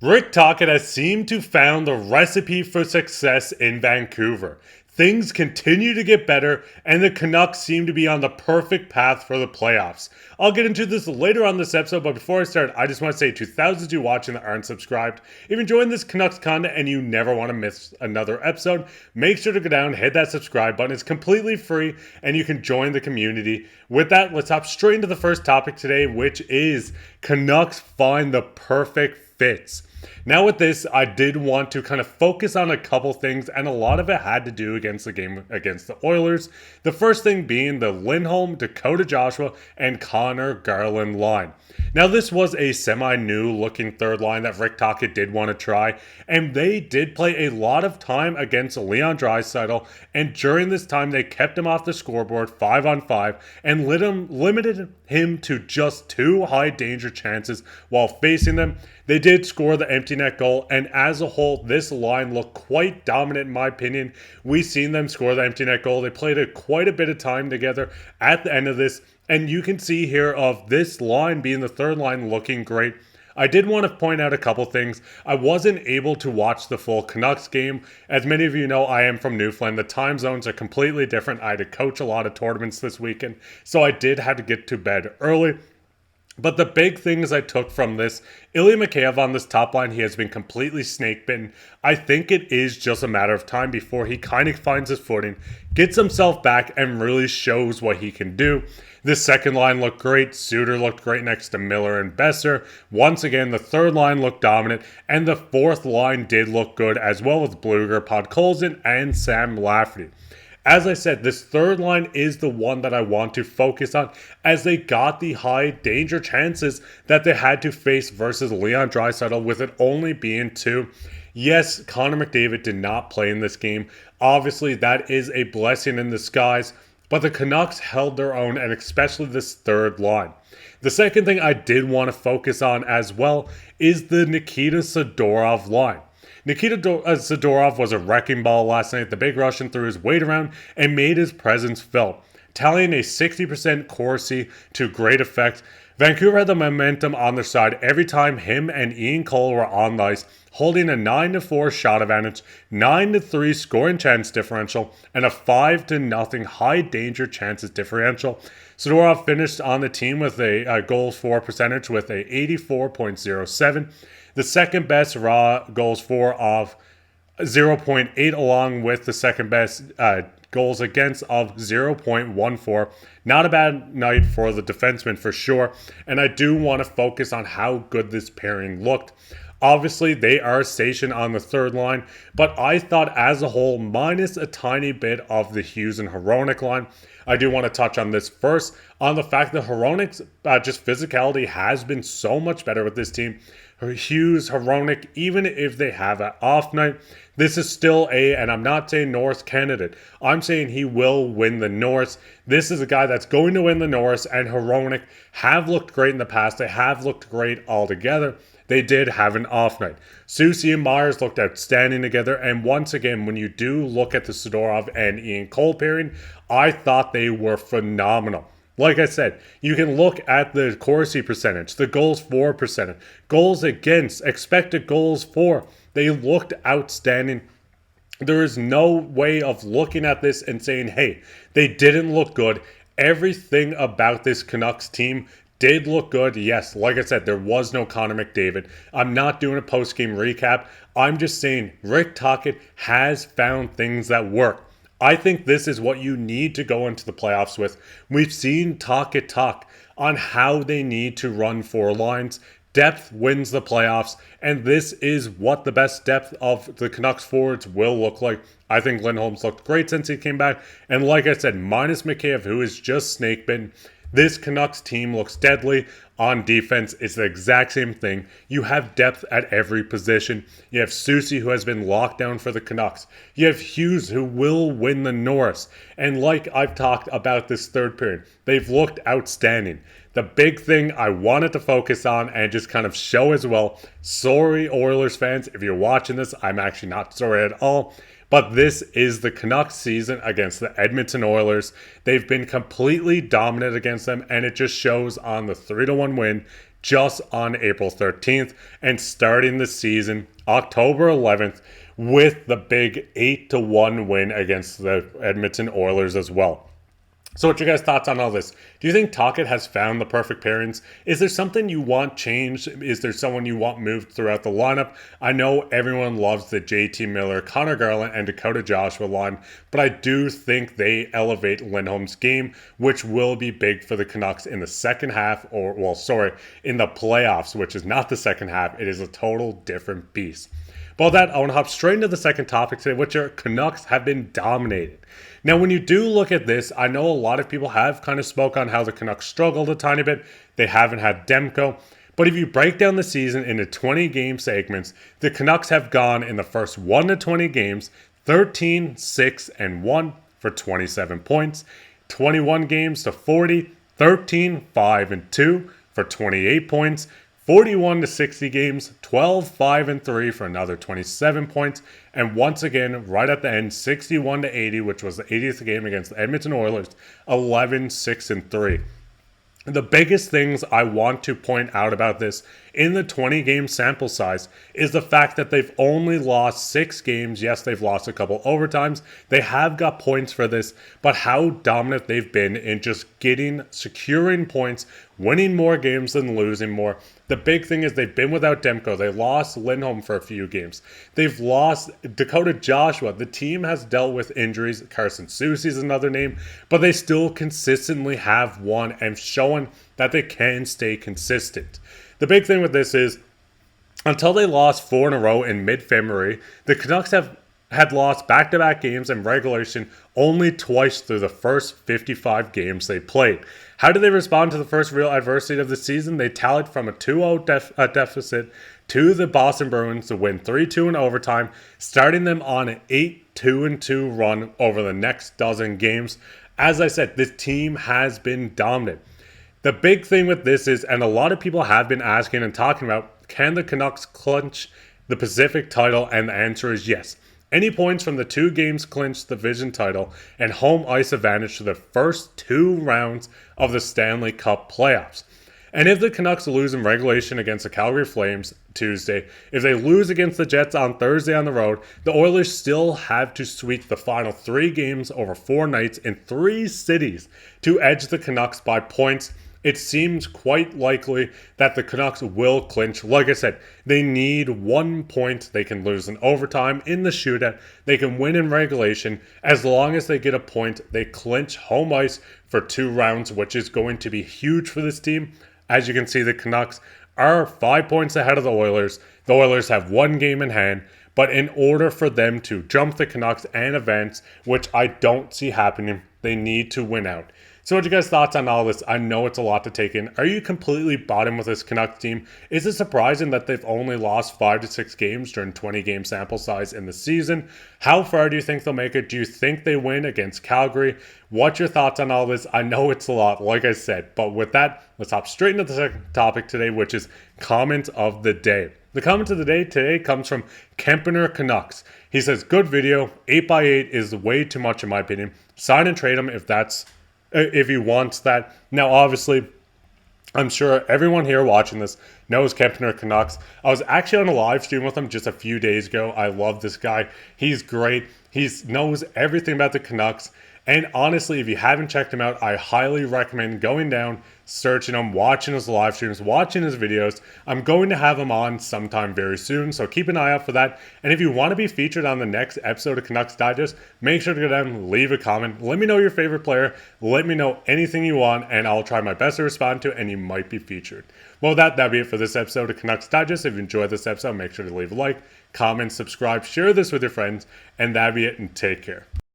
Rick Tocchet has seemed to found the recipe for success in Vancouver. Things continue to get better, and the Canucks seem to be on the perfect path for the playoffs. I'll get into this later on this episode, but before I start, I just want to say to thousands of you watching that aren't subscribed, if you're enjoying this Canucks content and you never want to miss another episode, make sure to go down, hit that subscribe button. It's completely free, and you can join the community. With that, let's hop straight into the first topic today, which is Canucks find the perfect fits. Now with this, I did want to kind of focus on a couple things, and a lot of it had to do against the game against the Oilers. The first thing being the Lindholm, Dakota Joshua, and Connor Garland line. Now this was a semi-new looking third line that Rick Tocchet did want to try, and they did play a lot of time against Leon Draisaitl, and during this time they kept him off the scoreboard 5-on-5 and limited him to just 2 high danger chances while facing them. They did score the empty net goal, and as a whole, this line looked quite dominant in my opinion. We've seen them score the empty net goal. They played quite a bit of time together at the end of this, and you can see here of this line being the third line looking great. I did want to point out a couple things. I wasn't able to watch the full Canucks game. As many of you know, I am from Newfoundland. The time zones are completely different. I had to coach a lot of tournaments this weekend, so I did have to get to bed early. But the big things I took from this, Ilya Mikheyev on this top line, he has been completely snake bitten. I think it is just a matter of time before he kind of finds his footing, gets himself back, and really shows what he can do. This second line looked great. Suter looked great next to Miller and Boeser. Once again, the third line looked dominant, and the fourth line did look good as well with Blueger, Podkolzin, and Sam Lafferty. As I said, this third line is the one that I want to focus on, as they got the high danger chances that they had to face versus Leon Draisaitl, with it only being 2. Yes, Connor McDavid did not play in this game. Obviously, that is a blessing in disguise, but the Canucks held their own, and especially this third line. The second thing I did want to focus on as well is the Nikita Zadorov line. Nikita Zadorov was a wrecking ball last night. The big Russian threw his weight around and made his presence felt, tallying a 60% Corsi to great effect. Vancouver had the momentum on their side every time him and Ian Cole were on the ice, holding a 9-4 shot advantage, 9-3 scoring chance differential, and a 5-0 high danger chances differential. Zadorov finished on the team with a goals for percentage with a 84.07. The second best raw goals for of 0.8, along with the second best goals against of 0.14. Not a bad night for the defenseman for sure, and I do want to focus on how good this pairing looked. Obviously, they are stationed on the third line, but I thought as a whole, minus a tiny bit of the Hughes and Hronek line, I do want to touch on this first, on the fact that Hronek's just physicality has been so much better with this team. Hughes, Hronek, even if they have an off night, this is still and I'm not saying Norris candidate. I'm saying he will win the Norris. This is a guy that's going to win the Norris, and Hronek have looked great in the past. They have looked great altogether. They did have an off night. Soucy and Myers looked outstanding together, and once again, when you do look at the Zadorov and Ian Cole pairing, I thought they were phenomenal. Like I said, you can look at the Corsi percentage, the goals for percentage, goals against, expected goals for. They looked outstanding. There is no way of looking at this and saying, hey, they didn't look good. Everything about this Canucks team did look good. Yes, like I said, there was no Connor McDavid. I'm not doing a post-game recap. I'm just saying Rick Tocchet has found things that work. I think this is what you need to go into the playoffs with. We've seen Tocchet talk on how they need to run 4 lines. Depth wins the playoffs, and this is what the best depth of the Canucks forwards will look like. I think Lindholm's looked great since he came back, and like I said, minus Mikheyev, who is just snake bitten, this Canucks team looks deadly. On defense, it's the exact same thing. You have depth at every position. You have Soucy, who has been locked down for the Canucks. You have Hughes, who will win the Norris. And like I've talked about this third period, they've looked outstanding. The big thing I wanted to focus on and just kind of show as well, sorry Oilers fans, if you're watching this, I'm actually not sorry at all. But this is the Canucks season against the Edmonton Oilers. They've been completely dominant against them, and it just shows on the 3-1 win. just on April 13th and starting the season October 11th with the big 8-1 win against the Edmonton Oilers as well. So what's your guys' thoughts on all this? Do you think Tocchet has found the perfect pairings? Is there something you want changed? Is there someone you want moved throughout the lineup? I know everyone loves the JT Miller, Connor Garland, and Dakota Joshua line, but I do think they elevate Lindholm's game, which will be big for the Canucks in the second half, in the playoffs, which is not the second half. It is a total different beast. But with that, I want to hop straight into the second topic today, which are Canucks have been dominated. Now, when you do look at this, I know a lot of people have kind of spoke on how the Canucks struggled a tiny bit. They haven't had Demko. But if you break down the season into 20-game segments, the Canucks have gone in the first 1 to 20 games, 13, 6, and 1 for 27 points. 21 games to 40, 13, 5, and 2 for 28 points. 41 to 60 games, 12, 5, and 3 for another 27 points. And once again, right at the end, 61 to 80, which was the 80th game against the Edmonton Oilers, 11, 6, and 3. The biggest things I want to point out about this in the 20-game sample size is the fact that they've only lost 6 games. Yes, they've lost a couple overtimes. They have got points for this, but how dominant they've been in just securing points, winning more games than losing more. The big thing is they've been without Demko. They lost Lindholm for a few games. They've lost Dakota Joshua. The team has dealt with injuries. Carson Soucy's another name, but they still consistently have won and shown that they can stay consistent. The big thing with this is until they lost 4 in a row in mid-February, the Canucks had lost back-to-back games in regulation only twice through the first 55 games they played. How did they respond to the first real adversity of the season? They tallied from a 2-0 deficit to the Boston Bruins to win 3-2 in overtime, starting them on an 8-2-2 run over the next dozen games. As I said, this team has been dominant. The big thing with this is, and a lot of people have been asking and talking about, can the Canucks clinch the Pacific title? And the answer is yes. Any points from the 2 games clinched the division title and home ice advantage to the first 2 rounds of the Stanley Cup playoffs. And if the Canucks lose in regulation against the Calgary Flames Tuesday, if they lose against the Jets on Thursday on the road, the Oilers still have to sweep the final 3 games over 4 nights in 3 cities to edge the Canucks by points. It seems quite likely that the Canucks will clinch. Like I said, they need 1 point. They can lose in overtime in the shootout. They can win in regulation. As long as they get a point, they clinch home ice for 2 rounds, which is going to be huge for this team. As you can see, the Canucks are 5 points ahead of the Oilers. The Oilers have 1 game in hand. But in order for them to jump the Canucks and advance, which I don't see happening, they need to win out. So what are you guys' thoughts on all this? I know it's a lot to take in. Are you completely bought in with this Canucks team? Is it surprising that they've only lost 5 to 6 games during 20-game sample size in the season? How far do you think they'll make it? Do you think they win against Calgary? What's your thoughts on all this? I know it's a lot, like I said. But with that, let's hop straight into the second topic today, which is comment of the day. The comment of the day today comes from Kempener Canucks. He says, good video. 8x8 is way too much in my opinion. Sign and trade him if he wants that. Now, obviously, I'm sure everyone here watching this knows Kempener Canucks. I was actually on a live stream with him just a few days ago. I love this guy. He's great. He knows everything about the Canucks. And honestly, if you haven't checked him out, I highly recommend going down, searching him, watching his live streams, watching his videos. I'm going to have him on sometime very soon, so keep an eye out for that. And if you want to be featured on the next episode of Canucks Digest, make sure to go down and leave a comment. Let me know your favorite player. Let me know anything you want, and I'll try my best to respond to it, and you might be featured. Well, that'll be it for this episode of Canucks Digest. If you enjoyed this episode, make sure to leave a like, comment, subscribe, share this with your friends, and that'll be it, and take care.